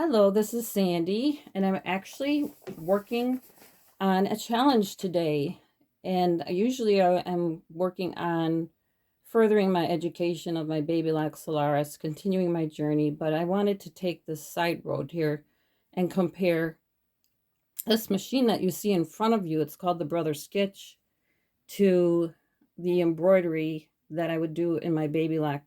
Hello, this is Sandy, and I'm actually working on a challenge today. And usually I'm working on furthering my education of my baby lock Solaris, continuing my journey, but I wanted to take this side road here and compare this machine that you see in front of you. It's called the Brother Skitch, to the embroidery that I would do in my baby lock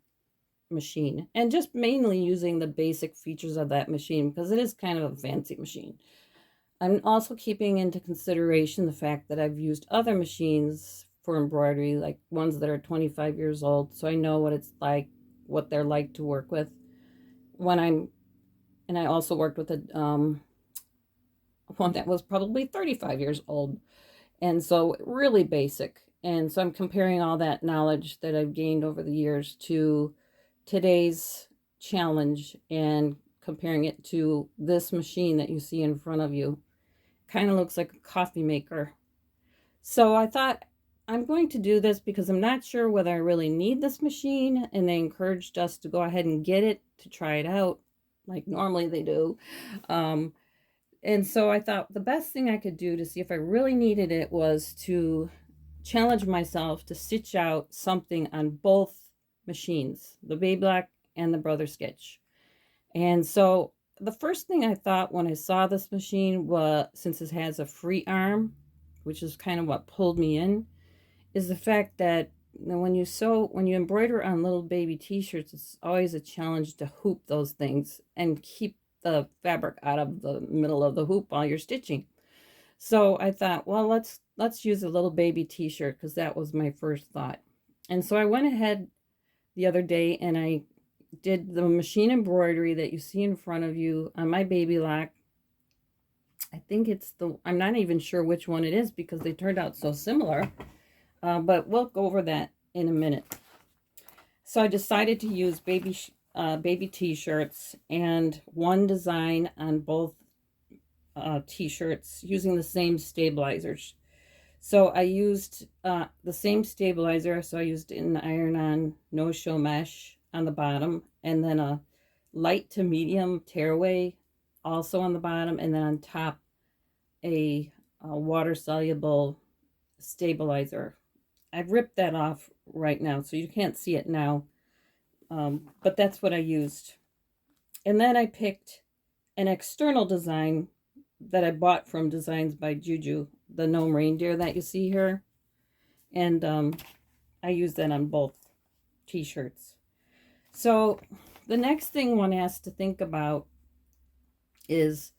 machine, and just mainly using the basic features of that machine because it is kind of a fancy machine. I'm also keeping into consideration the fact that I've used other machines for embroidery, like ones that are 25 years old, so I know what it's like, what they're like to work with when I'm, and I also worked with a one that was probably 35 years old, and so really basic. And so I'm comparing all that knowledge that I've gained over the years to today's challenge and comparing it to this machine that you see in front of you. Kind of looks like a coffee maker. So I thought I'm going to do this because I'm not sure whether I really need this machine, and they encouraged us to go ahead and get it to try it out like normally they do. Um, and so I thought the best thing I could do to see if I really needed it was to challenge myself to stitch out something on both machines, the Baby Lock and the Brother Skitch. And so the first thing I thought when I saw this machine was, since it has a free arm, which is kind of what pulled me in, is the fact that when you embroider on little baby t-shirts, it's always a challenge to hoop those things and keep the fabric out of the middle of the hoop while you're stitching. So I thought, well, let's use a little baby t-shirt, because that was my first thought. And so I went ahead the other day and I did the machine embroidery that you see in front of you on my baby lock. I think I'm not even sure which one it is because they turned out so similar, but we'll go over that in a minute. So I decided to use baby t-shirts and one design on both t-shirts using the same stabilizers. So I used the same stabilizer. So I used an iron-on no-show mesh on the bottom, and then a light to medium tearaway also on the bottom, and then on top a water-soluble stabilizer. I've ripped that off right now, so you can't see it now, but that's what I used. And then I picked an external design that I bought from Designs by Juju, the gnome reindeer that you see here. And I use that on both t-shirts. So the next thing one has to think about is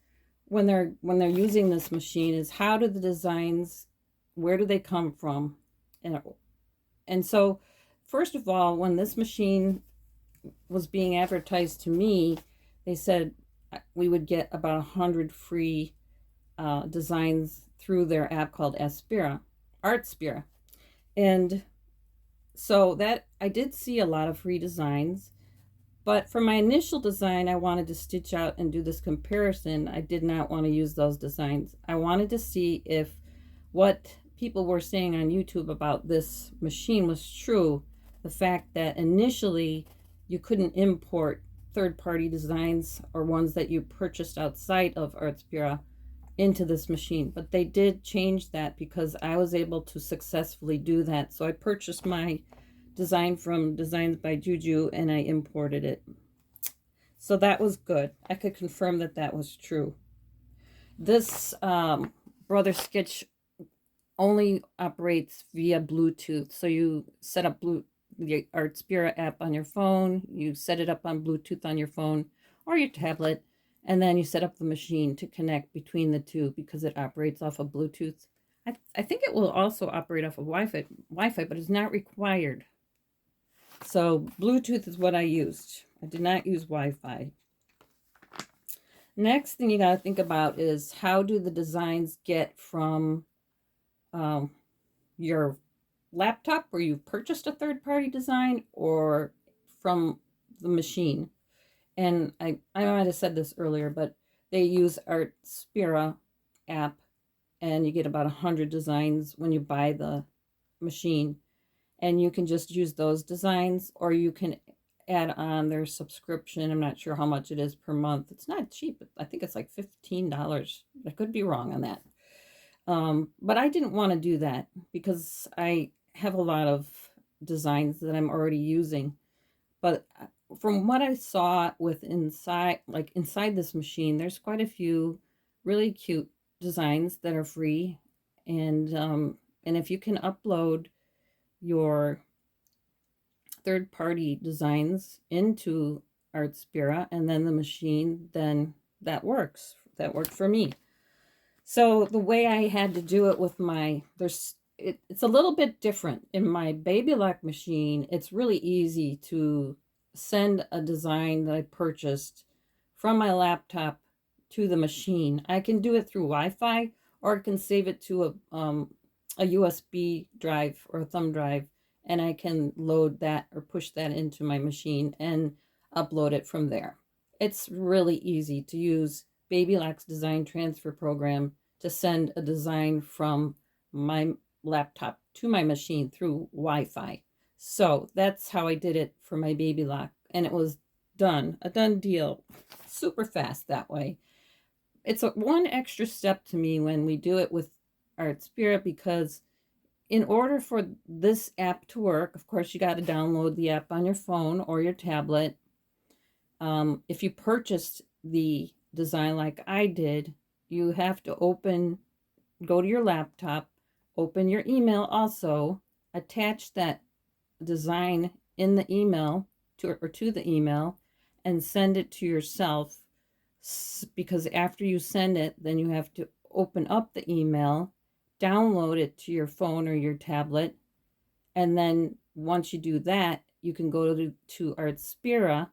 when they're using this machine is, how do the designs, where do they come from? And so first of all, when this machine was being advertised to me, they said we would get about 100 free designs through their app called Artspira. And so that I did see a lot of free designs, but for my initial design, I wanted to stitch out and do this comparison. I did not want to use those designs. I wanted to see if what people were saying on YouTube about this machine was true. The fact that initially you couldn't import third-party designs or ones that you purchased outside of Artspira into this machine, but they did change that because I was able to successfully do that. So I purchased my design from Designs by Juju and I imported it. So that was good. I could confirm that that was true. This Brother Skitch only operates via Bluetooth. So you set up the Artspira app on your phone, you set it up on Bluetooth on your phone or your tablet, and then you set up the machine to connect between the two because it operates off of Bluetooth. I think it will also operate off of Wi-Fi, but it's not required. So Bluetooth is what I used. I did not use Wi-Fi. Next thing you got to think about is, how do the designs get from your laptop where you've purchased a third-party design or from the machine? And I might have said this earlier, but they use Artspira app, and you get about 100 designs when you buy the machine. And you can just use those designs, or you can add on their subscription. I'm not sure how much it is per month. It's not cheap. I think it's like $15. I could be wrong on that. But I didn't want to do that because I have a lot of designs that I'm already using. But from what I saw with inside this machine, there's quite a few really cute designs that are free. And if you can upload your third-party designs into Artspira and then the machine, then that works. That worked for me. So the way I had to do it with it's a little bit different. In my Baby Lock machine, it's really easy to send a design that I purchased from my laptop to the machine. I can do it through Wi-Fi, or I can save it to a USB drive or a thumb drive, and I can load that or push that into my machine and upload it from there. It's really easy to use Baby Lock's design transfer program to send a design from my laptop to my machine through Wi-Fi. So that's how I did it for my Baby Lock, and it was a done deal, super fast that way. It's one extra step to me when we do it with Artspira, because in order for this app to work, of course, you got to download the app on your phone or your tablet. If you purchased the design like I did, you have to go to your laptop, open your email also, attach that design in the email to the email, and send it to yourself, because after you send it, then you have to open up the email, download it to your phone or your tablet, and then once you do that, you can go to Artspira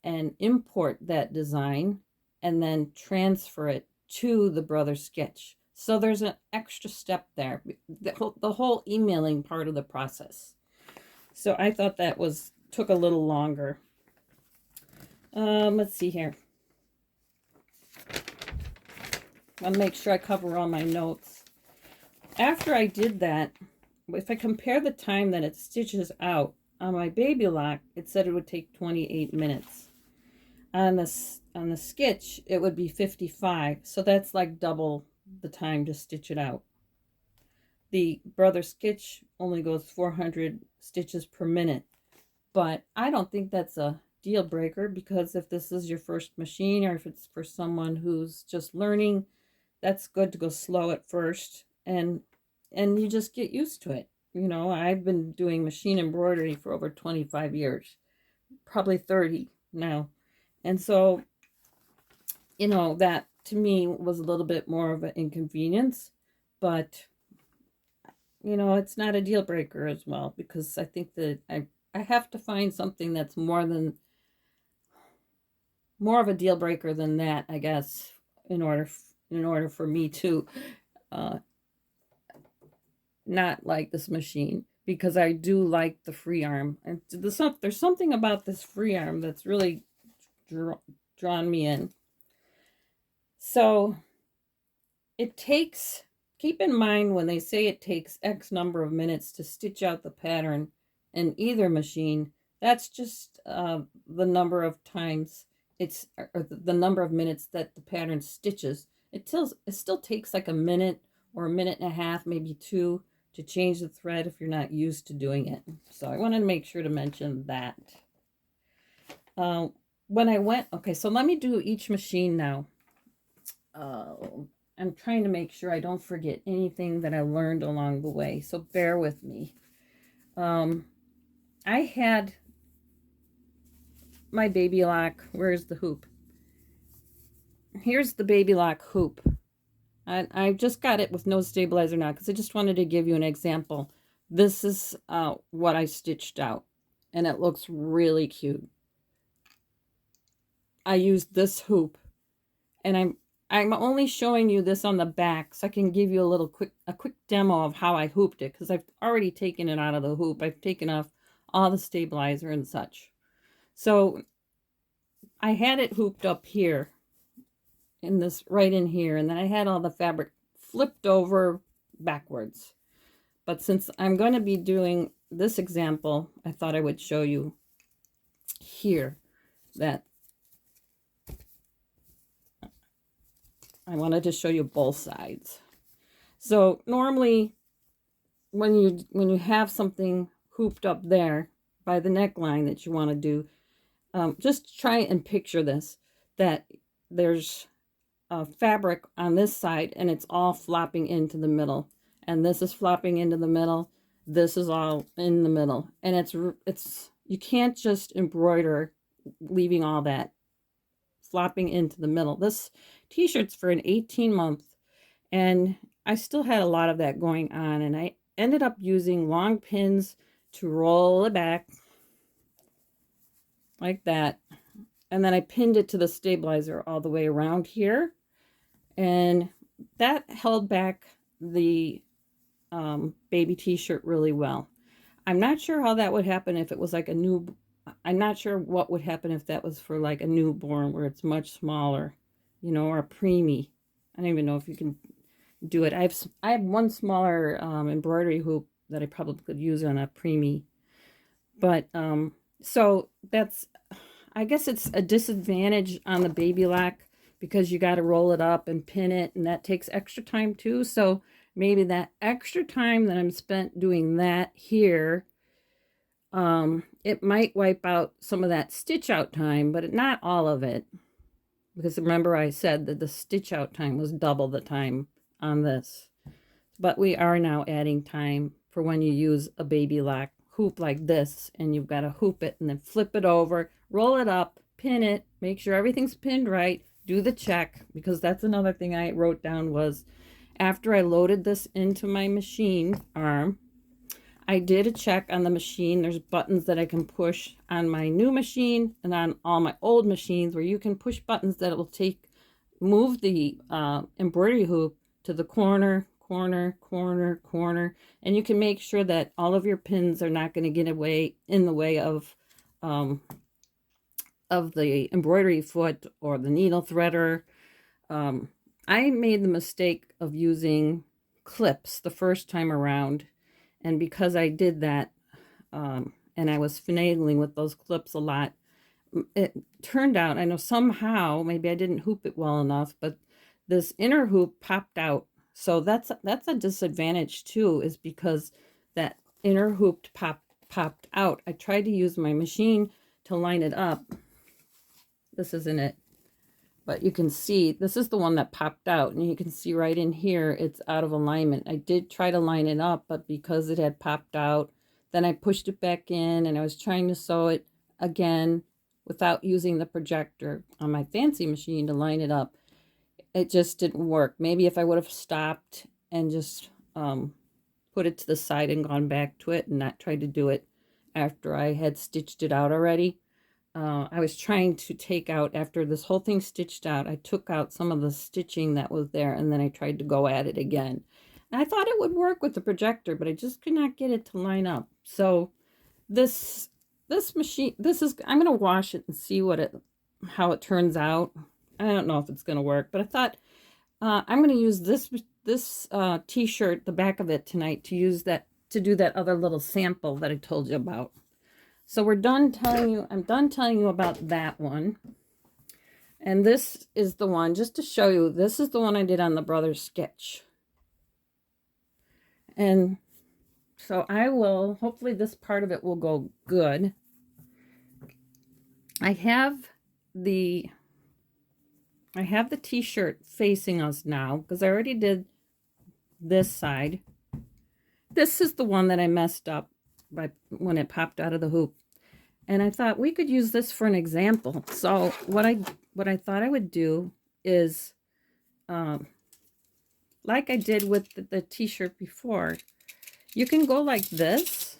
and import that design and then transfer it to the Brother Skitch. So there's an extra step there, the whole emailing part of the process. So I thought that took a little longer. Let's see here. I'll make sure I cover all my notes. After I did that, if I compare the time that it stitches out on my Baby Lock, it said it would take 28 minutes. On the Skitch, it would be 55. So that's like double the time to stitch it out. The Brother Skitch only goes 400 stitches per minute. But I don't think that's a deal breaker, because if this is your first machine, or if it's for someone who's just learning, that's good to go slow at first, and you just get used to it. You know, I've been doing machine embroidery for over 25 years, probably 30 now. And so, you know, that to me was a little bit more of an inconvenience, but, you know, it's not a deal breaker as well, because I think that I have to find something that's more of a deal breaker than that, I guess, in order for me to not like this machine, because I do like the free arm. And there's something about this free arm that's really drawn me in. So keep in mind when they say it takes X number of minutes to stitch out the pattern in either machine, that's just the number of times or the number of minutes that the pattern stitches. It still takes like a minute or a minute and a half, maybe two, to change the thread if you're not used to doing it. So I wanted to make sure to mention that. Okay, so let me do each machine now. I'm trying to make sure I don't forget anything that I learned along the way, so bear with me. I had my Baby Lock. Where's the hoop? Here's the Baby Lock hoop. I just got it with no stabilizer now, because I just wanted to give you an example. This is what I stitched out, and it looks really cute. I used this hoop, and I'm only showing you this on the back so I can give you a quick demo of how I hooped it, because I've already taken it out of the hoop. I've taken off all the stabilizer and such. So I had it hooped up here, right in here, and then I had all the fabric flipped over backwards. But since I'm going to be doing this example, I thought I would show you here that I wanted to show you both sides. So normally when you have something hooped up there by the neckline that you want to do, just try and picture this, that there's a fabric on this side and it's all flopping into the middle, and this is flopping into the middle, this is all in the middle, and it's you can't just embroider leaving all that flopping into the middle. This t-shirt's for an 18-month, and I still had a lot of that going on, and I ended up using long pins to roll it back like that, and then I pinned it to the stabilizer all the way around here, and that held back the baby t-shirt really well. I'm not sure how that would happen if it was like I'm not sure what would happen if that was for like a newborn where it's much smaller, you know, or a preemie. I don't even know if you can do it. I have one smaller embroidery hoop that I probably could use on a preemie. But so that's, I guess it's a disadvantage on the baby lock because you got to roll it up and pin it, and that takes extra time too. So maybe that extra time that I'm spent doing that here, it might wipe out some of that stitch out time, but not all of it. Because remember I said that the stitch out time was double the time on this. But we are now adding time for when you use a baby lock hoop like this, and you've got to hoop it and then flip it over, roll it up, pin it, make sure everything's pinned right, do the check, because that's another thing I wrote down was after I loaded this into my machine arm, I did a check on the machine. There's buttons that I can push on my new machine and on all my old machines where you can push buttons that will move the embroidery hoop to the corner, and you can make sure that all of your pins are not going to get in the way of the embroidery foot or the needle threader. I made the mistake of using clips the first time around, and because I did that, and I was finagling with those clips a lot, it turned out, I know somehow, maybe I didn't hoop it well enough, but this inner hoop popped out. So that's a disadvantage too, is because that inner hoop popped out. I tried to use my machine to line it up. This isn't it, but you can see this is the one that popped out, and you can see right in here it's out of alignment. I did try to line it up, but because it had popped out, then I pushed it back in, and I was trying to sew it again without using the projector on my fancy machine to line it up. It just didn't work. Maybe if I would have stopped and just put it to the side and gone back to it and not tried to do it after I had stitched it out already. I was trying to take out, after this whole thing stitched out, I took out some of the stitching that was there, and then I tried to go at it again. And I thought it would work with the projector, but I just could not get it to line up. So this machine, I'm going to wash it and see how it turns out. I don't know if it's going to work, but I thought I'm going to use this t-shirt, the back of it tonight, to do that other little sample that I told you about. So I'm done telling you about that one. And this is the one, just to show you, this is the one I did on the Brother Skitch. And so hopefully this part of it will go good. I have the t-shirt facing us now because I already did this side. This is the one that I messed up when it popped out of the hoop. And I thought we could use this for an example. So what I thought I would do is, like I did with the t-shirt before, you can go like this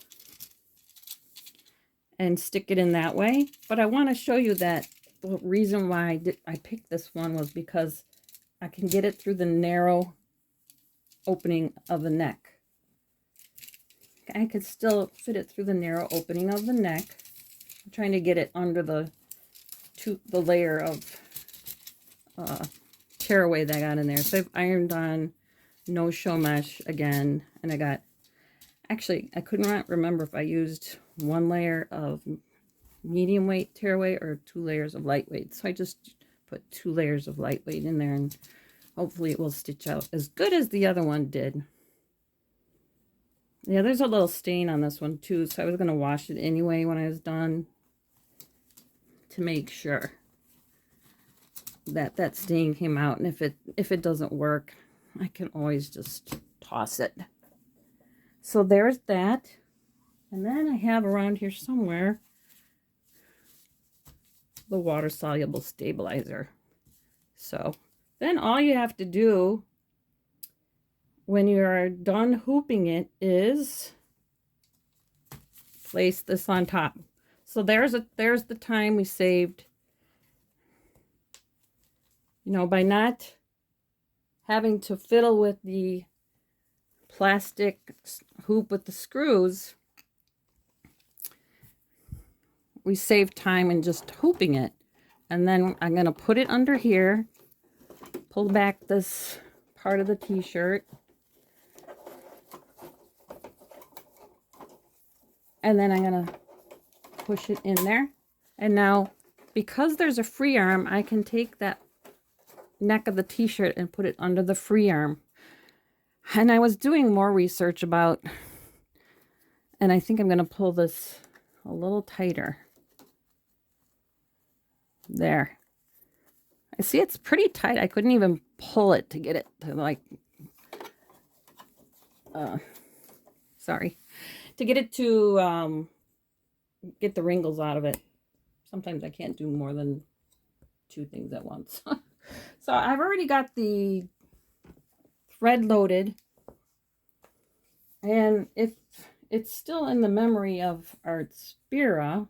and stick it in that way. But I want to show you that the reason why I picked this one was because I can get it through the narrow opening of the neck. I could still fit it through the narrow opening of the neck. I'm trying to get it under the layer of tearaway that I got in there. So I've ironed on no-show mesh again, and actually I could not remember if I used one layer of medium weight tearaway or 2 layers of lightweight. So I just put 2 layers of lightweight in there, and hopefully it will stitch out as good as the other one did. Yeah, there's a little stain on this one too, so I was going to wash it anyway when I was done to make sure that that stain came out. And if it doesn't work, I can always just toss it. So there's that. And then I have around here somewhere the water soluble stabilizer. So then all you have to do when you're done hooping it is place this on top. So there's the time we saved, you know, by not having to fiddle with the plastic hoop with the screws. We save time in just hooping it. And then I'm going to put it under here, pull back this part of the t-shirt, and then I'm going to push it in there. And now, because there's a free arm, I can take that neck of the t-shirt and put it under the free arm. And I was doing more research about, and I think I'm going to pull this a little tighter. There. I see it's pretty tight. I couldn't even pull it to get it to like, sorry, to get it to get the wrinkles out of it. Sometimes I can't do more than 2 things at once. So I've already got the thread loaded, and if it's still in the memory of Artspira,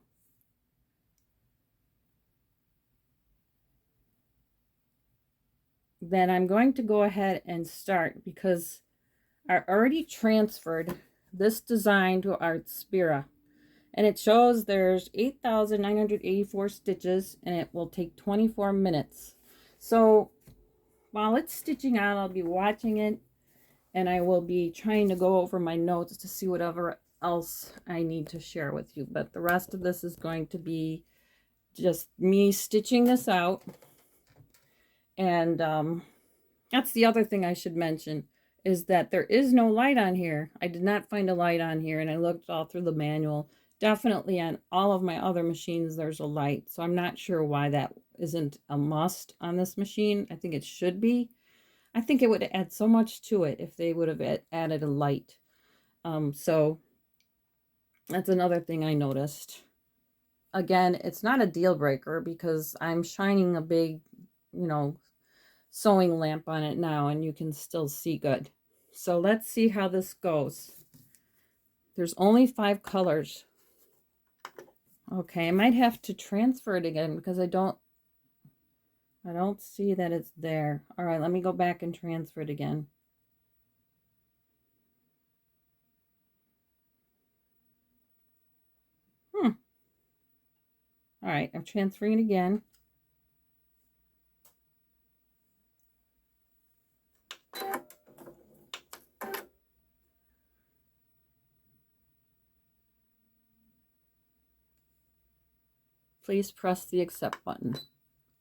then I'm going to go ahead and start, because I already transferred this design to Artspira, and it shows there's 8,984 stitches, and it will take 24 minutes. So while it's stitching out, I'll be watching it, and I will be trying to go over my notes to see whatever else I need to share with you. But the rest of this is going to be just me stitching this out. And that's the other thing I should mention, is that there is no light on here. I did not find a light on here, and I looked all through the manual. Definitely on all of my other machines there's a light, so I'm not sure why that isn't a must on this machine. I think it should be. I think it would add so much to it if they would have added a light. So that's another thing I noticed. Again, it's not a deal breaker because I'm shining a big, you know, sewing lamp on it now, and you can still see good. So let's see how this goes. There's only 5 colors. Okay, I might have to transfer it again because I don't see that it's there. All right, let me go back and transfer it again. All right, I'm transferring it again. Please press the accept button.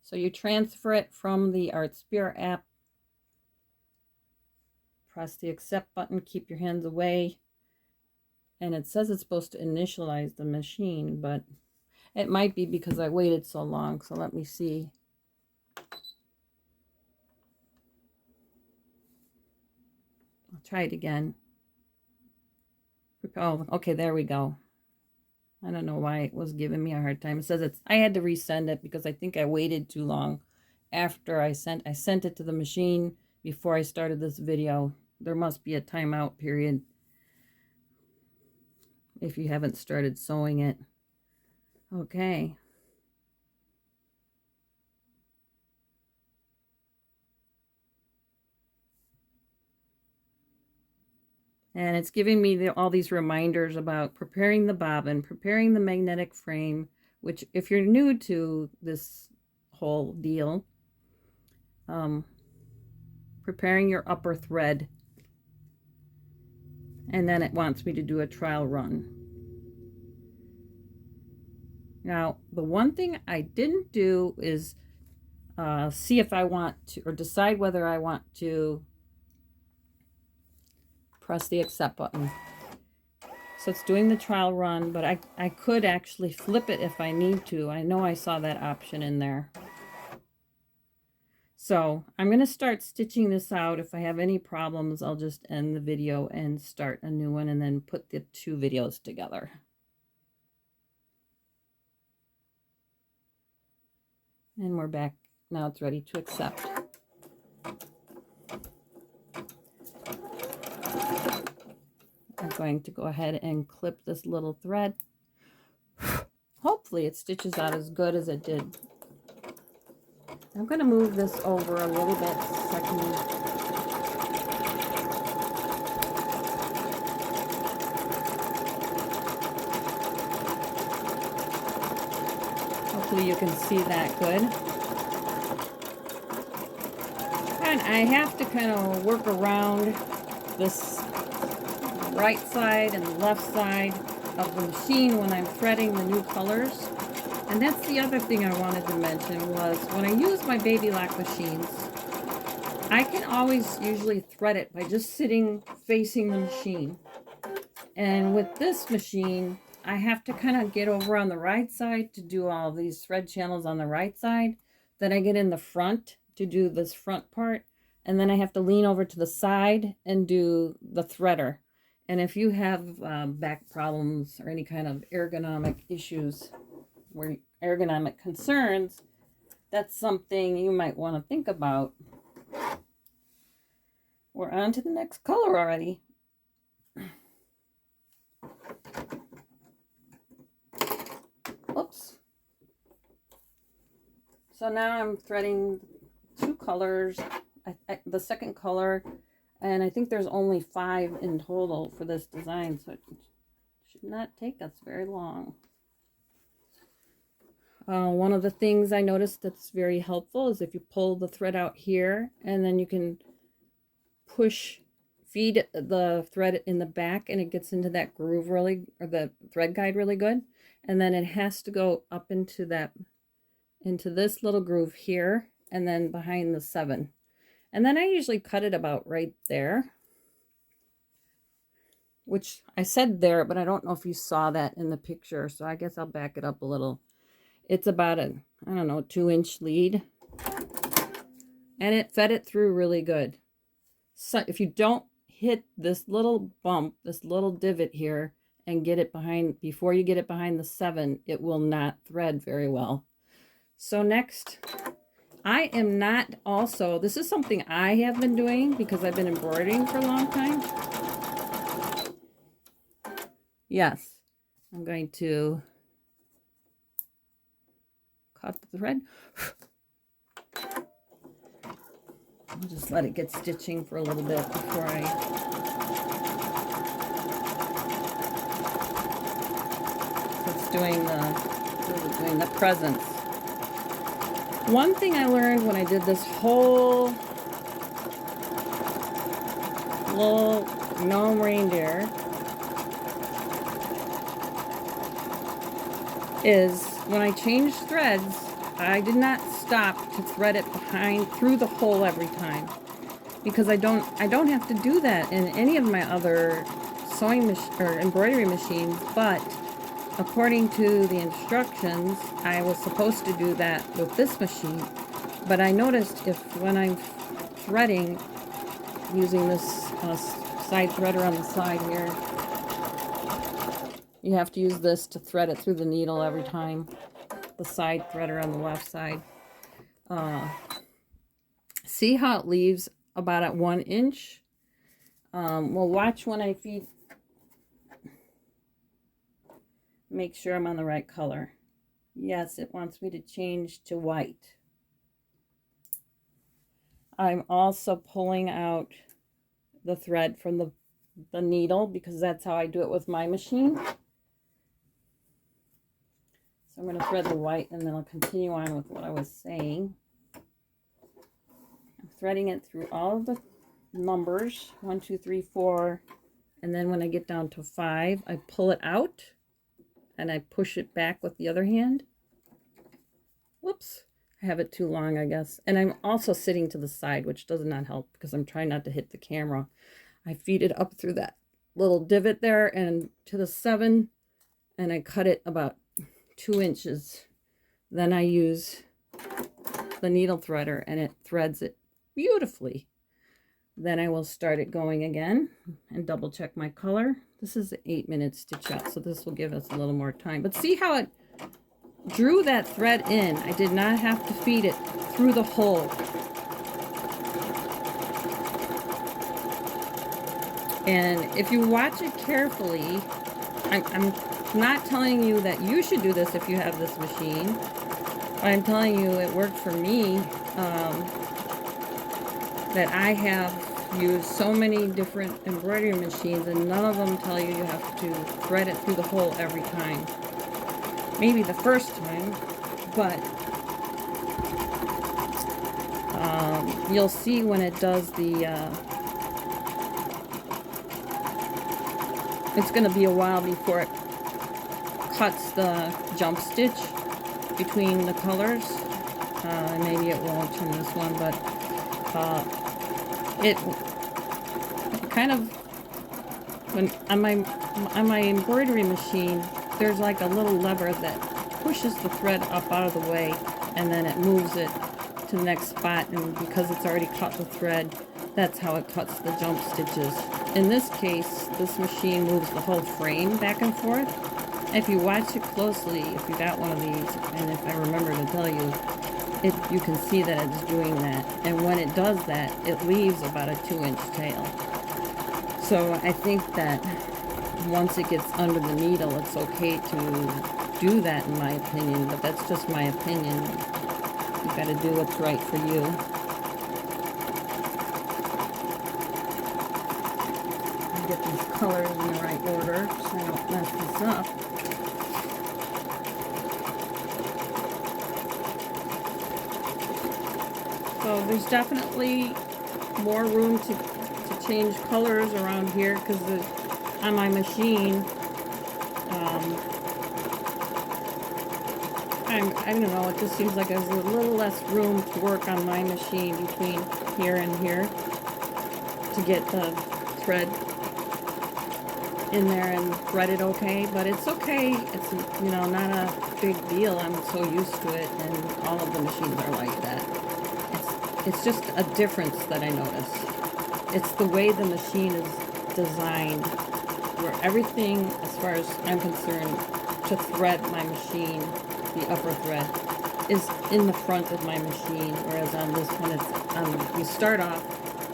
So you transfer it from the Artspira app. Press the accept button, keep your hands away. And it says it's supposed to initialize the machine, but it might be because I waited so long. So let me see. I'll try it again. Oh, okay, there we go. I don't know why it was giving me a hard time. It says I had to resend it because I think I waited too long after I sent it to the machine before I started this video. There must be a timeout period if you haven't started sewing it. Okay. And it's giving me all these reminders about preparing the bobbin, preparing the magnetic frame, which if you're new to this whole deal, preparing your upper thread. And then it wants me to do a trial run. Now, the one thing I didn't do is see if I want to, or decide whether I want to press the accept button. So it's doing the trial run, but I could actually flip it if I need to. I know I saw that option in there. So I'm going to start stitching this out. If I have any problems, I'll just end the video and start a new one and then put the two videos together. And we're back. Now it's ready to accept. I'm going to go ahead and clip this little thread. Hopefully it stitches out as good as it did. I'm going to move this over a little bit so I can hopefully you can see that good. And I have to kind of work around this right side and the left side of the machine when I'm threading the new colors. And that's the other thing I wanted to mention was when I use my baby lock machines, I can always usually thread it by just sitting facing the machine. And with this machine, I have to kind of get over on the right side to do all these thread channels on the right side. Then I get in the front to do this front part. And then I have to lean over to the side and do the threader. And if you have back problems or any kind of ergonomic issues, where ergonomic concerns, that's something you might want to think about. We're on to the next color already. Oops. So now I'm threading two colors, the second color, and I think there's only 5 in total for this design, so it should not take us very long. One of the things I noticed that's very helpful is if you pull the thread out here and then you can feed the thread in the back and it gets into that groove really, or the thread guide really good. And then it has to go up into this little groove here and then behind the 7. And then I usually cut it about right there, which I said there, but I don't know if you saw that in the picture. So I guess I'll back it up a little. It's about a, I don't know, 2-inch lead. And it fed it through really good. So if you don't hit this little bump, this little divot here, and get it behind, before you get it behind the 7, it will not thread very well. So next, I am not also, this is something I have been doing because I've been embroidering for a long time. Yes, I'm going to cut the thread. I'll just let it get stitching for a little bit before it's doing the presents. One thing I learned when I did this whole little gnome reindeer is when I changed threads, I did not stop to thread it through the hole every time, because I don't have to do that in any of my other sewing or embroidery machines, but according to the instructions, I was supposed to do that with this machine. But I noticed when I'm threading using this side threader on the side here, you have to use this to thread it through the needle every time. The side threader on the left side. See how it leaves about at 1 inch? Well, watch when I feed. Make sure I'm on the right color. Yes, it wants me to change to white. I'm also pulling out the thread from the needle because that's how I do it with my machine. So I'm going to thread the white and then I'll continue on with what I was saying. I'm threading it through all of the numbers, 1, 2, 3, 4, and then when I get down to 5, I pull it out and I push it back with the other hand. Whoops, I have it too long, I guess. And I'm also sitting to the side, which does not help because I'm trying not to hit the camera. I feed it up through that little divot there and to the 7, and I cut it about 2 inches. Then I use the needle threader and it threads it beautifully. Then I will start it going again and double check my color. This is 8 minute stitch out, so this will give us a little more time. But see how it drew that thread in? I did not have to feed it through the hole. And if you watch it carefully, I'm not telling you that you should do this if you have this machine. I'm telling you it worked for me. That I have used so many different embroidery machines and none of them tell you have to thread it through the hole every time. Maybe the first time, but you'll see when it does the it's going to be a while before it cuts the jump stitch between the colors. Maybe it won't in this one, but it kind of, when on my embroidery machine, there's like a little lever that pushes the thread up out of the way, and then it moves it to the next spot, and because it's already cut the thread, that's how it cuts the jump stitches. In this case, this machine moves the whole frame back and forth. If you watch it closely, if you got one of these, and if I remember to tell you, you can see that it's doing that. And when it does that, it leaves about a 2-inch tail. So I think that once it gets under the needle, it's okay to do that, in my opinion. But that's just my opinion. You got to do what's right for you. Get these colors in the right order so I don't mess this up. So there's definitely more room to change colors around here because on my machine, I don't know, it just seems like there's a little less room to work on my machine between here and here to get the thread in there and thread it okay, but it's okay. It's, you know, not a big deal. I'm so used to it, and all of the machines are like that. It's just a difference that I notice. It's the way the machine is designed, where everything, as far as I'm concerned, to thread my machine, the upper thread, is in the front of my machine, whereas on this one, it's you start off,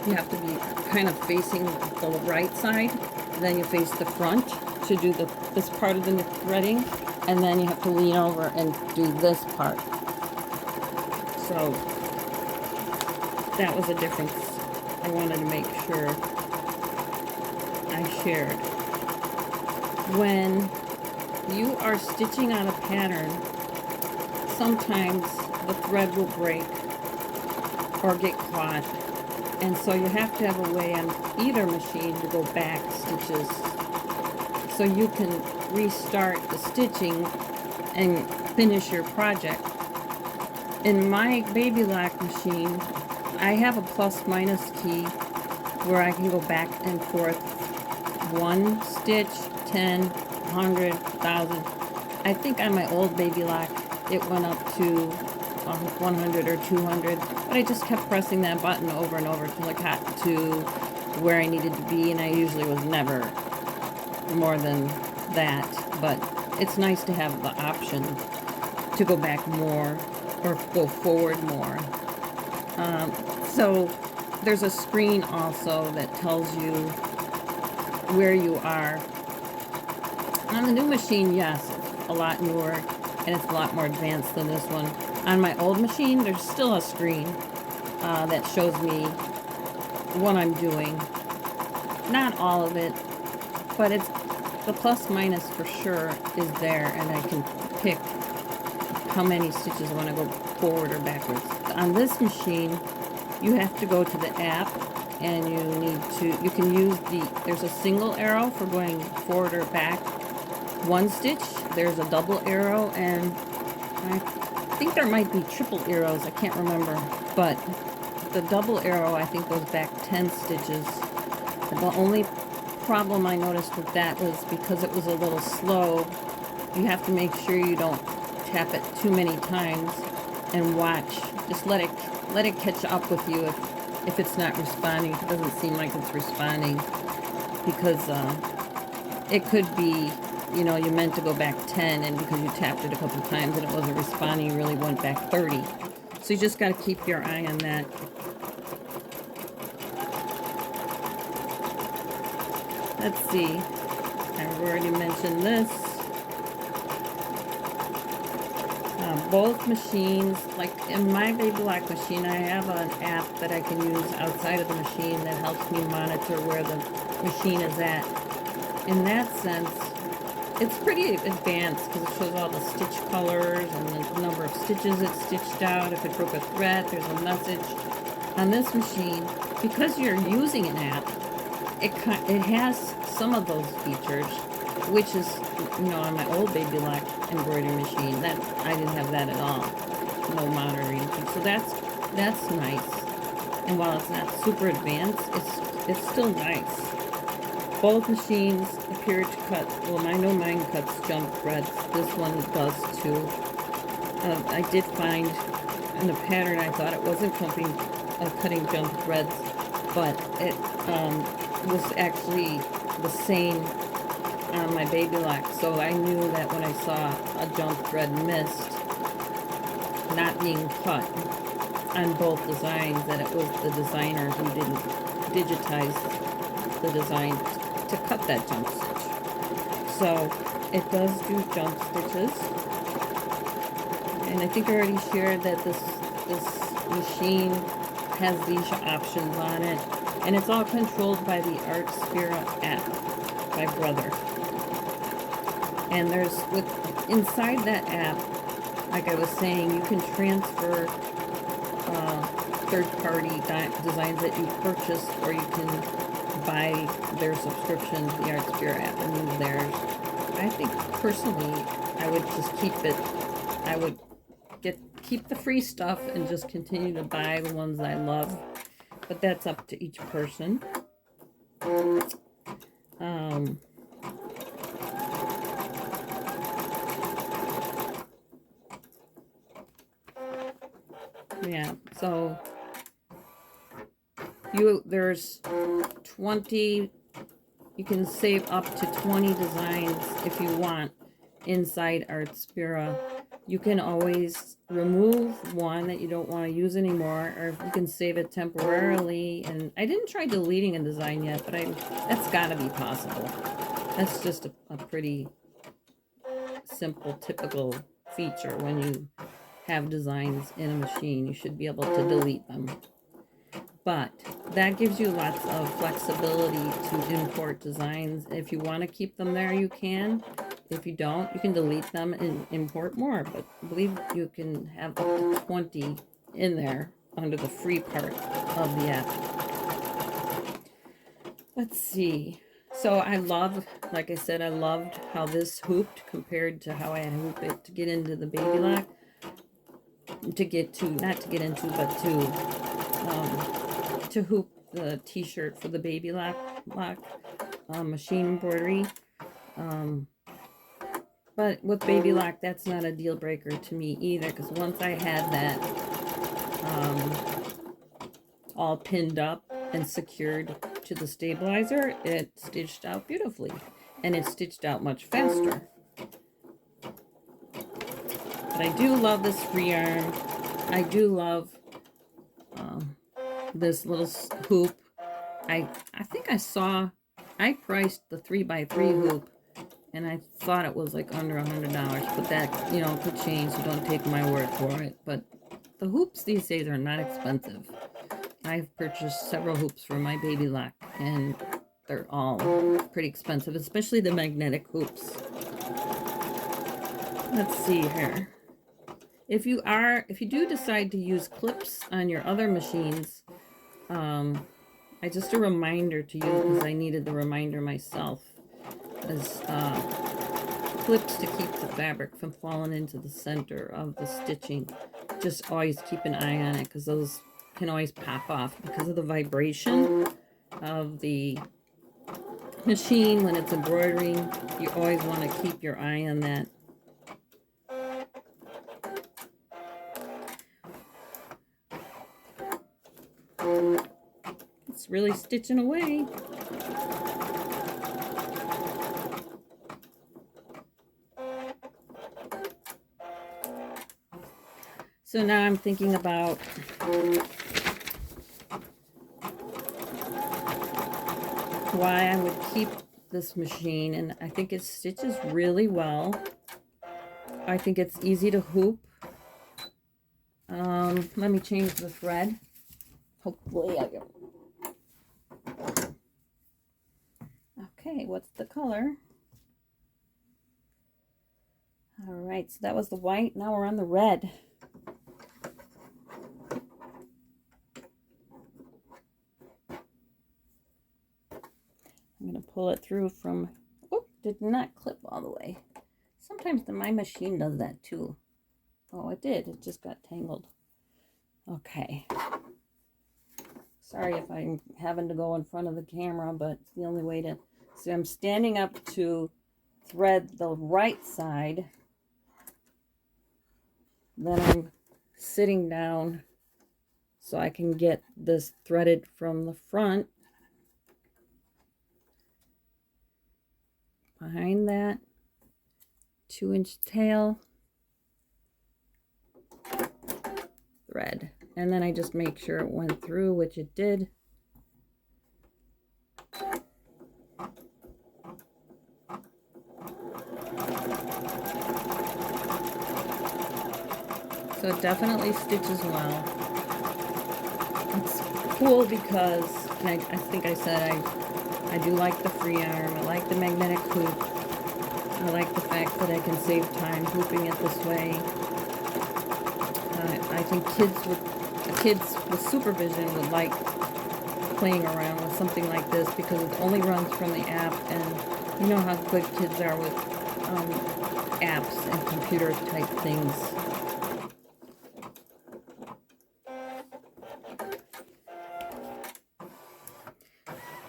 you have to be kind of facing the right side, then you face the front to do this part of the threading, and then you have to lean over and do this part. So that was a difference I wanted to make sure I shared. When you are stitching on a pattern, sometimes the thread will break or get caught, and so you have to have a way on either machine to go back stitches so you can restart the stitching and finish your project. In my baby lock machine, I have a plus minus key where I can go back and forth 1 stitch, 10, 100, 1,000. I think on my old baby lock it went up to 100 or 200, but I just kept pressing that button over and over until it got to where I needed to be, and I usually was never more than that. But it's nice to have the option to go back more or go forward more. So there's a screen also that tells you where you are. On the new machine, yes, it's a lot newer and it's a lot more advanced than this one. On my old machine, there's still a screen that shows me what I'm doing. Not all of it, but it's the plus minus for sure is there, and I can pick how many stitches I want to go forward or backwards. On this machine, you have to go to the app, and you can use there's a single arrow for going forward or back 1 stitch, there's a double arrow, and I think there might be triple arrows. I can't remember, but the double arrow I think goes back 10 stitches. The only problem I noticed with that was because it was a little slow. You have to make sure you don't tap it too many times and watch. Just let it catch up with you if it's not responding. If it doesn't seem like it's responding, because it could be, you know, you meant to go back 10, and because you tapped it a couple times and it wasn't responding, you really went back 30. So you just got to keep your eye on that. Let's see. I've already mentioned this. Both machines, like in my Baby Lock machine, I have an app that I can use outside of the machine that helps me monitor where the machine is at. In that sense, it's pretty advanced because it shows all the stitch colors and the number of stitches it's stitched out. If it broke a thread, there's a message. On this machine, because you're using an app, it has some of those features, which is, you know, on my old Baby Lock embroidery machine, that I didn't have that at all. No monitoring. So that's nice. And while it's not super advanced, it's still nice. Both machines appear to cut, well, I know mine cuts jump threads. This one does too. I did find in the pattern, I thought it wasn't cutting jump threads, but it was actually the same on my Baby Lock. So I knew that when I saw a jump thread missed, not being cut on both designs, that it was the designer who didn't digitize the design to cut that jump stitch. So it does do jump stitches, and I think I already shared that this machine has these options on it, and it's all controlled by the Artspira app by Brother. And there's, inside that app, like I was saying, you can transfer third-party designs that you purchased, or you can buy their subscription to the Artspira app and use theirs. I think personally, I would just keep it. I would keep the free stuff and just continue to buy the ones I love. But that's up to each person. Yeah, so there's 20, you can save up to 20 designs if you want inside Artspira. You can always remove one that you don't want to use anymore, or you can save it temporarily. And I didn't try deleting a design yet, but that's got to be possible. That's just a pretty simple, typical feature when you have designs in a machine. You should be able to delete them. But that gives you lots of flexibility to import designs. If you want to keep them there, you can. If you don't, you can delete them and import more. But I believe you can have up to 20 in there under the free part of the app. Let's see. So I love, like I said, I loved how this hooped compared to how I had hooped it to get into the Baby Lock. To hoop the t-shirt for the Baby Lock machine embroidery. But with Baby Lock, that's not a deal breaker to me either, because once I had that all pinned up and secured to the stabilizer, it stitched out beautifully, and it stitched out much faster. But I do love this free arm. I do love this little hoop. I think I priced the 3x3 hoop, and I thought it was like under $100, but that, you know, could change, so don't take my word for it. But the hoops these days are not expensive. I've purchased several hoops for my Baby Lock, and they're all pretty expensive, especially the magnetic hoops. Let's see here. If you do decide to use clips on your other machines, just a reminder to you, because I needed the reminder myself, is clips to keep the fabric from falling into the center of the stitching. Just always keep an eye on it, because those can always pop off because of the vibration of the machine when it's embroidering. You always want to keep your eye on that. It's really stitching away. So now I'm thinking about why I would keep this machine, and I think it stitches really well. I think it's easy to hoop. Let me change the thread. Hopefully I get... Okay, what's the color? All right, so that was the white. Now we're on the red. I'm going to pull it through from... Oh, did not clip all the way. Sometimes my machine does that too. Oh, it did. It just got tangled. Okay. Sorry if I'm having to go in front of the camera, but it's the only way to... So I'm standing up to thread the right side. Then I'm sitting down so I can get this threaded from the front. Behind that 2-inch tail, thread, and then I just make sure it went through, which it did. So it definitely stitches well. It's cool because I think I said I do like the free arm. I like the magnetic hoop. I like the fact that I can save time hooping it this way. I think kids with supervision would like playing around with something like this, because it only runs from the app, and you know how good kids are with apps and computer type things.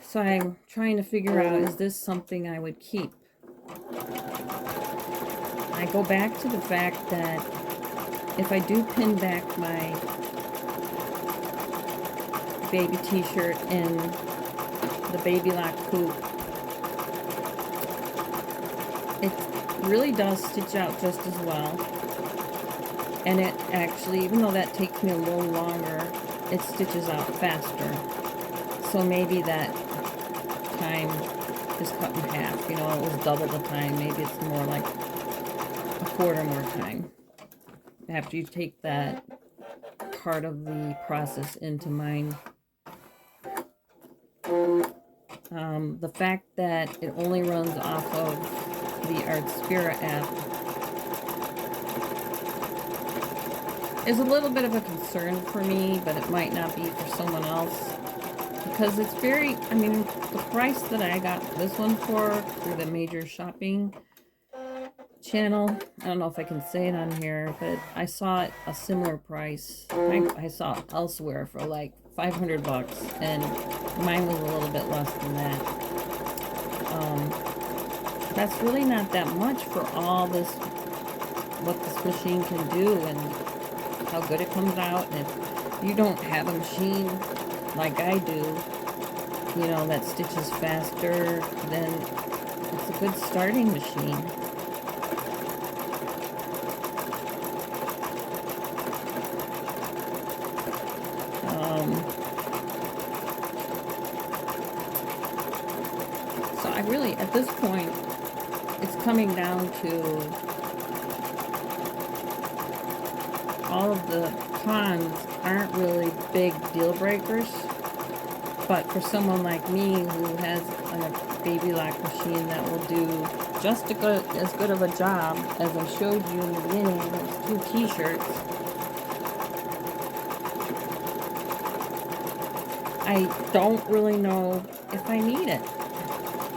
So I'm trying to figure out, is this something I would keep? I go back to the fact that if I do pin back my baby t-shirt in the baby lock hoop, it really does stitch out just as well. And it actually, even though that takes me a little longer, it stitches out faster. So maybe that time is cut in half. You know, it was double the time. Maybe it's more like a quarter more time after you take that part of the process into mine. The fact that it only runs off of the Artspira app is a little bit of a concern for me, but it might not be for someone else. Because it's very, I mean, the price that I got this one for through the major shopping channel, I don't know if I can say it on here, but I saw it a similar price. I saw it elsewhere for like 500 bucks, and mine was a little bit less than that. That's really not that much for all this, what this machine can do and how good it comes out. And if you don't have a machine like I do, you know, that stitches faster, then it's a good starting machine. So I really, at this point, it's coming down to all of the cons aren't really big deal breakers, but for someone like me who has a baby lock machine that will do just as good of a job as I showed you in the beginning, those 2 t-shirts, I don't really know if I need it.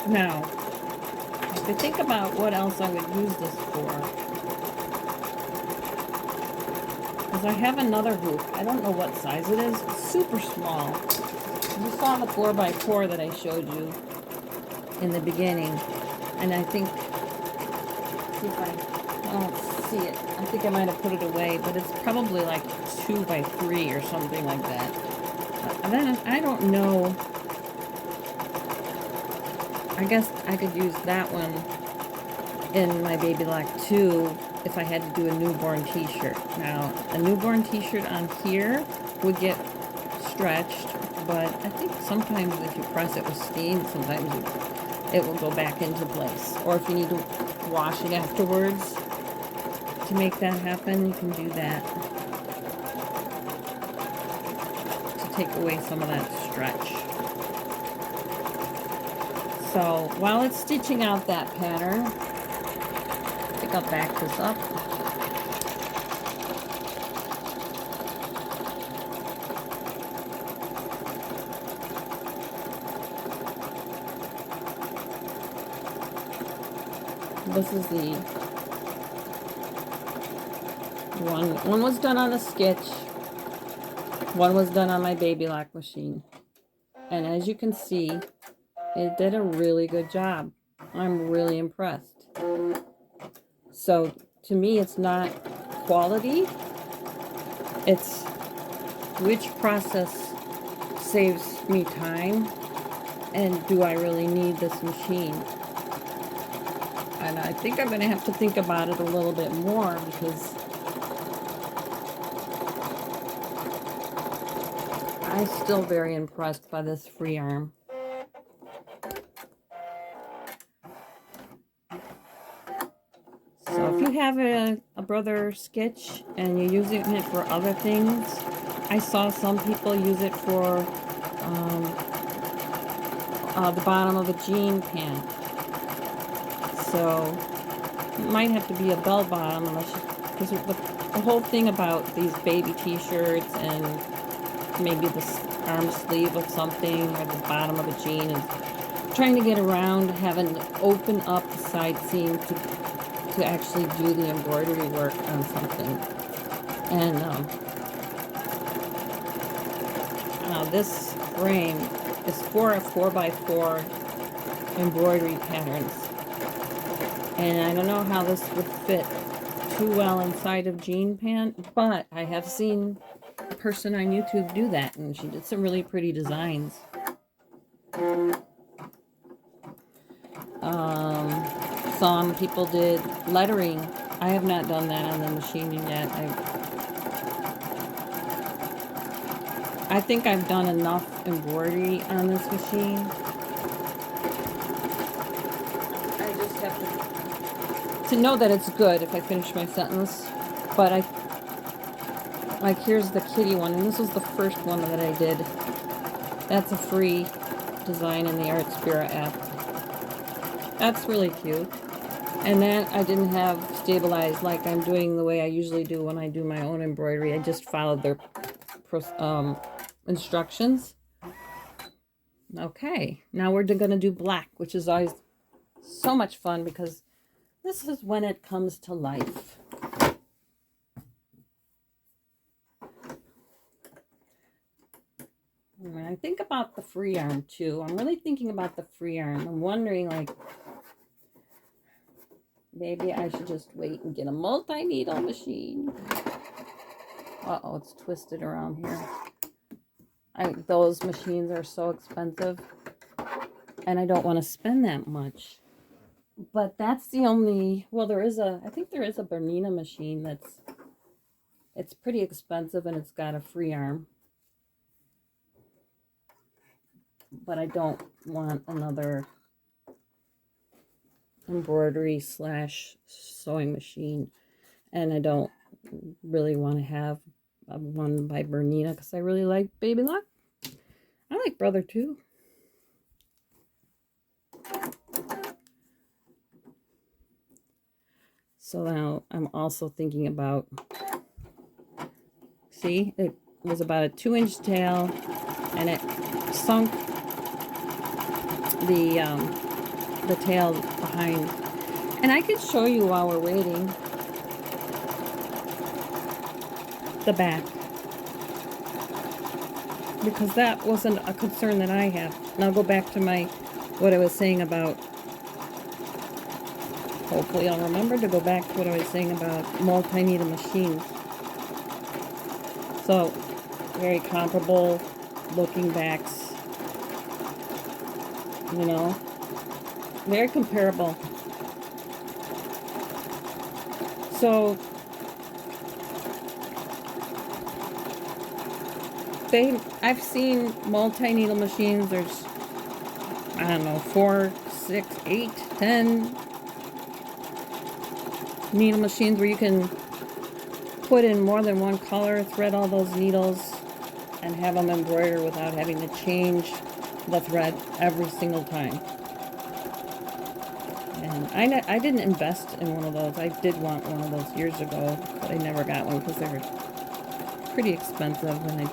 Now, I think about what else I would use this for. Because I have another hoop. I don't know what size it is. It's super small. You saw the 4x4 that I showed you in the beginning. And I think, see if I don't see it. I think I might have put it away, but it's probably like 2x3 or something like that. And then I don't know. I guess I could use that one in my baby lock too if I had to do a newborn t-shirt. Now, a newborn t-shirt on here would get stretched, but I think sometimes if you press it with steam, sometimes it will go back into place. Or if you need to wash it afterwards to make that happen, you can do that to take away some of that stretch. So while it's stitching out that pattern, I think I'll back this up. This is the one was done on a Skitch, one was done on my baby lock machine. And as you can see, it did a really good job. I'm really impressed. So to me, it's not quality. It's which process saves me time, and do I really need this machine? And I think I'm going to have to think about it a little bit more, because I'm still very impressed by this free arm. So if you have a Brother Skitch and you're using it for other things, I saw some people use it for the bottom of a jean pant. So it might have to be a bell bottom, because the whole thing about these baby t-shirts and maybe the arm sleeve of something or the bottom of a jean is trying to get around having to open up the side seam to actually do the embroidery work on something. And this frame is for a 4x4 embroidery patterns. And I don't know how this would fit too well inside of jean pant, but I have seen a person on YouTube do that, and she did some really pretty designs. Some people did lettering. I have not done that on the machine yet. I think I've done enough embroidery on this machine. I just have to know that it's good if I finish my sentence. But like here's the kitty one, and this was the first one that I did. That's a free design in the Art Spirit app. That's really cute. And that I didn't have stabilized like I'm doing the way I usually do when I do my own embroidery. I just followed their instructions. Okay, now we're going to do black, which is always so much fun because this is when it comes to life. When I think about the free arm too, I'm really thinking about the free arm. I'm wondering, like, maybe I should just wait and get a multi-needle machine. Uh-oh, it's twisted around here. Those machines are so expensive, and I don't want to spend that much. But that's the only, well, I think there is a Bernina machine it's pretty expensive, and it's got a free arm. But I don't want another embroidery / sewing machine, and I don't really want to have one by Bernina because I really like Baby Lock. I like Brother too. So now I'm also thinking about, see, it was about a 2-inch tail, and it sunk the the tail behind. And I could show you while we're waiting the back, because that wasn't a concern that I have. And I'll go back to what I was saying about, hopefully I'll remember to go back to what I was saying about multi-needle machines. So, very comparable looking backs, you know, very comparable. So, I've seen multi-needle machines. There's, I don't know, 4, 6, 8, 10 needle machines where you can put in more than one color, thread all those needles, and have them embroider without having to change the thread every single time. And I didn't invest in one of those. I did want one of those years ago, but I never got one because they were pretty expensive, and I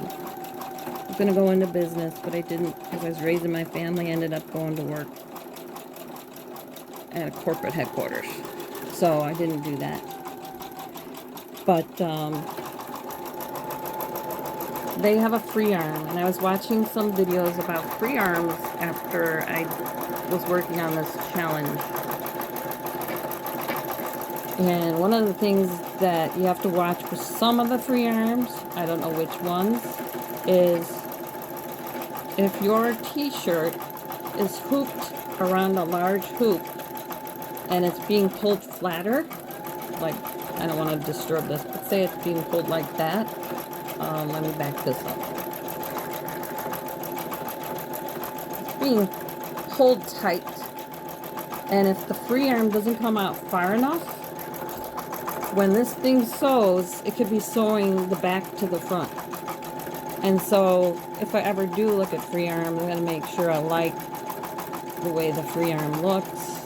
was going to go into business, but I didn't because I was raising my family. I ended up going to work at a corporate headquarters, so I didn't do that. But they have a free arm, and I was watching some videos about free arms after I was working on this challenge. And one of the things that you have to watch for some of the free arms, I don't know which ones, is if your t-shirt is hooped around a large hoop and it's being pulled flatter, like, I don't want to disturb this, but say it's being pulled like that. Let me back this up. It's being pulled tight, and if the free arm doesn't come out far enough, when this thing sews, it could be sewing the back to the front. And so, if I ever do look at free arm, I'm going to make sure I like the way the free arm looks.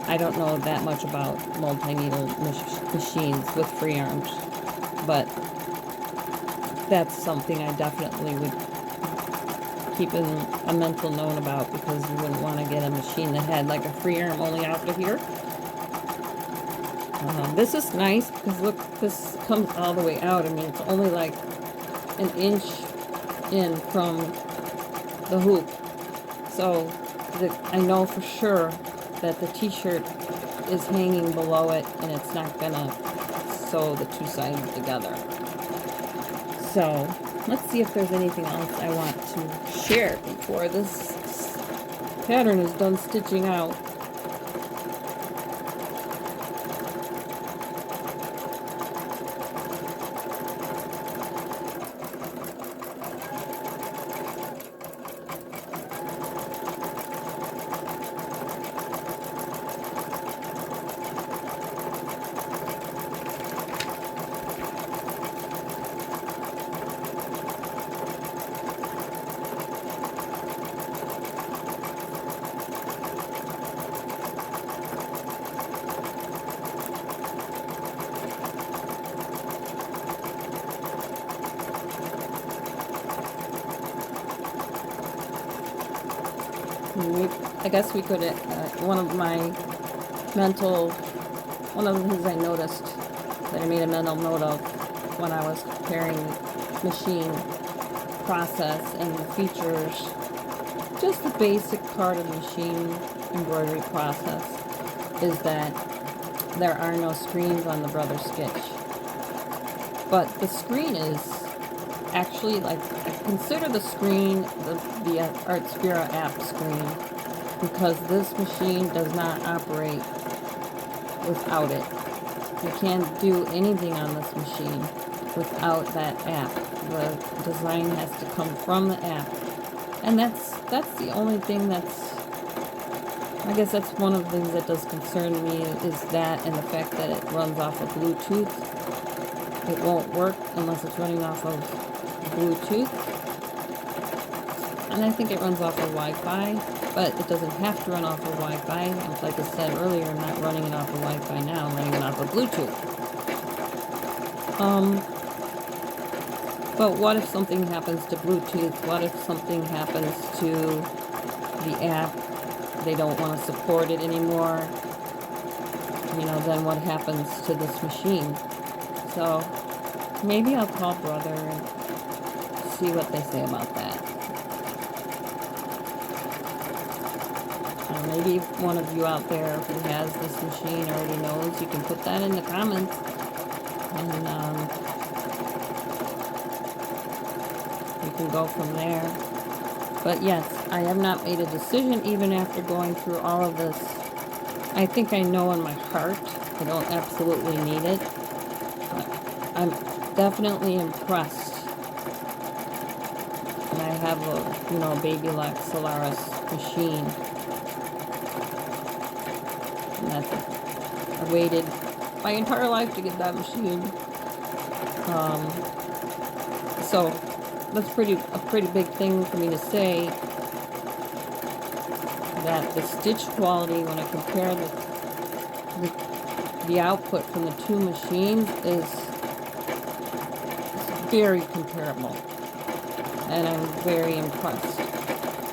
I don't know that much about multi-needle machines with free arms, but that's something I definitely would keep in a mental note about, because you wouldn't want to get a machine that had like a free arm only out to here. This is nice because look, this comes all the way out. I mean, it's only like an inch in from the hoop. So I know for sure that the t-shirt is hanging below it and it's not gonna sew the two sides together. So let's see if there's anything else I want to share before this pattern is done stitching out. I guess we could, one of the things I noticed that I made a mental note of when I was comparing machine process and the features, just the basic part of the machine embroidery process is that there are no screens on the Brother Skitch. But the screen is actually, like, I consider the screen the Artspira app screen, because this machine does not operate without it. You can't do anything on this machine without that app. The design has to come from the app. And that's the only thing I guess that's one of the things that does concern me, is that, and the fact that it runs off of Bluetooth. It won't work unless it's running off of Bluetooth. And I think it runs off of Wi-Fi, but it doesn't have to run off of Wi-Fi. And like I said earlier, I'm not running it off of Wi-Fi now, I'm running it off of Bluetooth. But what if something happens to Bluetooth? What if something happens to the app? they don't want to support it anymore, you know, then what happens to this machine? So maybe I'll call Brother and see what they say about that. Maybe one of you out there who has this machine already knows. You can put that in the comments, and you can go from there. But yes, I have not made a decision even after going through all of this. I think I know in my heart I don't absolutely need it. But I'm definitely impressed. And I have a, you know, Baby Lock Solaris machine. And I waited my entire life to get that machine. So that's a pretty big thing for me to say, that the stitch quality, when I compare the output from the two machines, is very comparable, and I'm very impressed.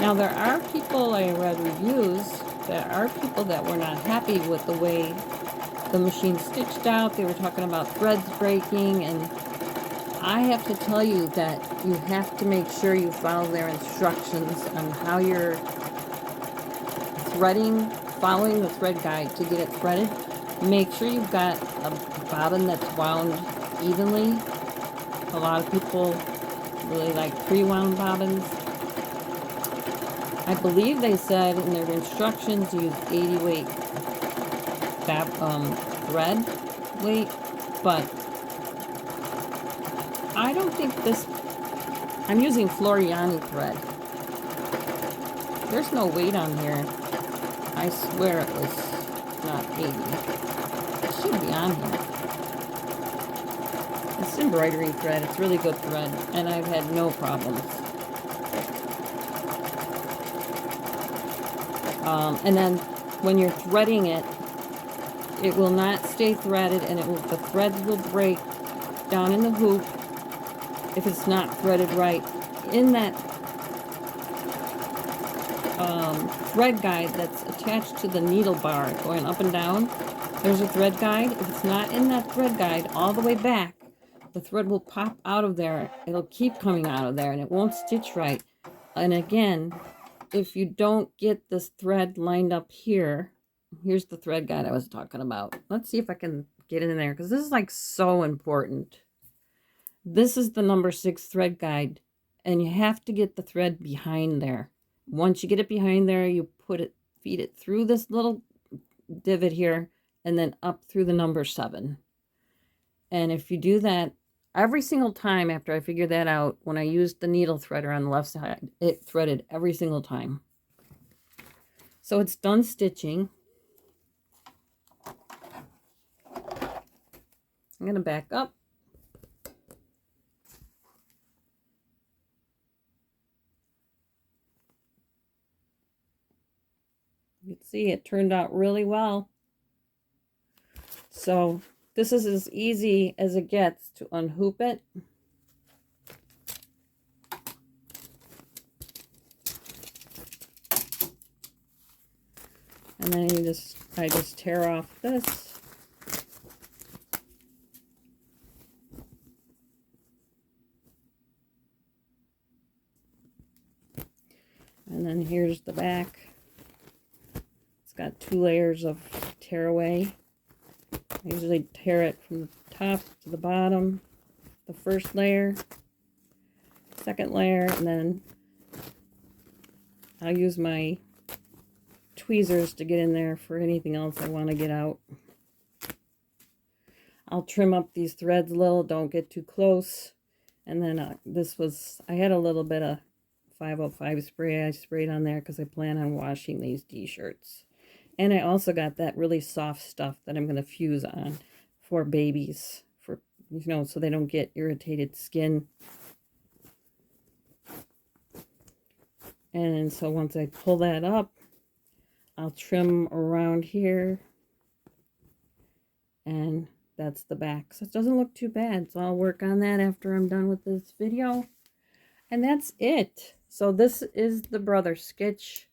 Now, there are people, I read reviews, there are people that were not happy with the way the machine stitched out. They were talking about threads breaking, and I have to tell you that you have to make sure you follow their instructions on how you're threading, following the thread guide to get it threaded. Make sure you've got a bobbin that's wound evenly. A lot of people really like pre-wound bobbins. I believe they said in their instructions to use 80 weight thread weight, but I don't think this, I'm using Floriani thread. There's no weight on here. I swear it was not 80. It should be on here. It's embroidery thread. It's really good thread, and I've had no problems. And then when you're threading it, it will not stay threaded, and the threads will break down in the hoop if it's not threaded right. In that thread guide that's attached to the needle bar going up and down, there's a thread guide. If it's not in that thread guide all the way back, the thread will pop out of there. It'll keep coming out of there, and it won't stitch right. And again, if you don't get this thread lined up here, here's the thread guide I was talking about. Let's see if I can get in there, because this is like so important. This is the number 6 thread guide, and you have to get the thread behind there. Once you get it behind there, you feed it through this little divot here, and then up through the number 7. And if you do that every single time after I figured that out, when I used the needle threader on the left side, it threaded every single time. So it's done stitching. I'm going to back up. You can see it turned out really well. So this is as easy as it gets to unhoop it. And then I just tear off this. And then here's the back. It's got 2 layers of tear away. I usually tear it from the top to the bottom. The first layer, second layer, and then I'll use my tweezers to get in there for anything else I want to get out. I'll trim up these threads a little, don't get too close. And then I had a little bit of 505 spray I sprayed on there because I plan on washing these t-shirts. And I also got that really soft stuff that I'm going to fuse on for babies, for, you know, so they don't get irritated skin. And so once I pull that up, I'll trim around here, and that's the back. So it doesn't look too bad. So I'll work on that after I'm done with this video. And that's it. So this is the Brother Skitch.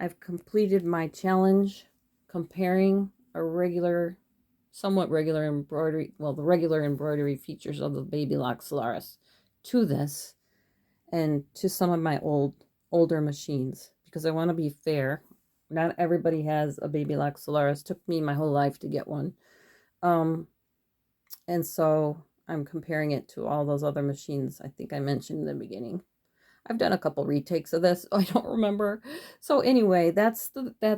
I've completed my challenge comparing a regular, somewhat regular embroidery, well, the regular embroidery features of the Baby Lock Solaris to this and to some of my older machines, because I want to be fair. Not everybody has a Baby Lock Solaris. It took me my whole life to get one. And so I'm comparing it to all those other machines I think I mentioned in the beginning. I've done a couple retakes of this. I don't remember. So anyway, that's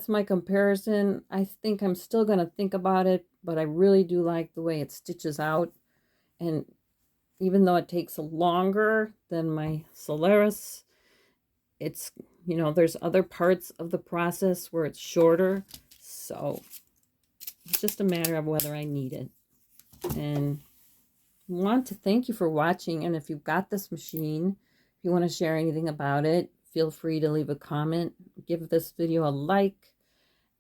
my comparison. I think I'm still going to think about it, but I really do like the way it stitches out. And even though it takes longer than my Solaris, it's, there's other parts of the process where it's shorter. So it's just a matter of whether I need it. And I want to thank you for watching. And if you've got this machine, if you want to share anything about it, feel free to leave a comment, give this video a like,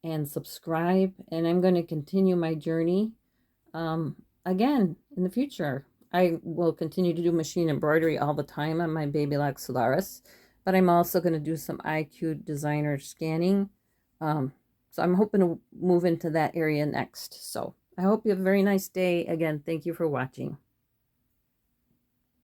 and subscribe. And I'm going to continue my journey again in the future. I will continue to do machine embroidery all the time on my Baby Lock Solaris, but I'm also going to do some IQ designer scanning. So I'm hoping to move into that area next. So I hope you have a very nice day. Again, thank you for watching.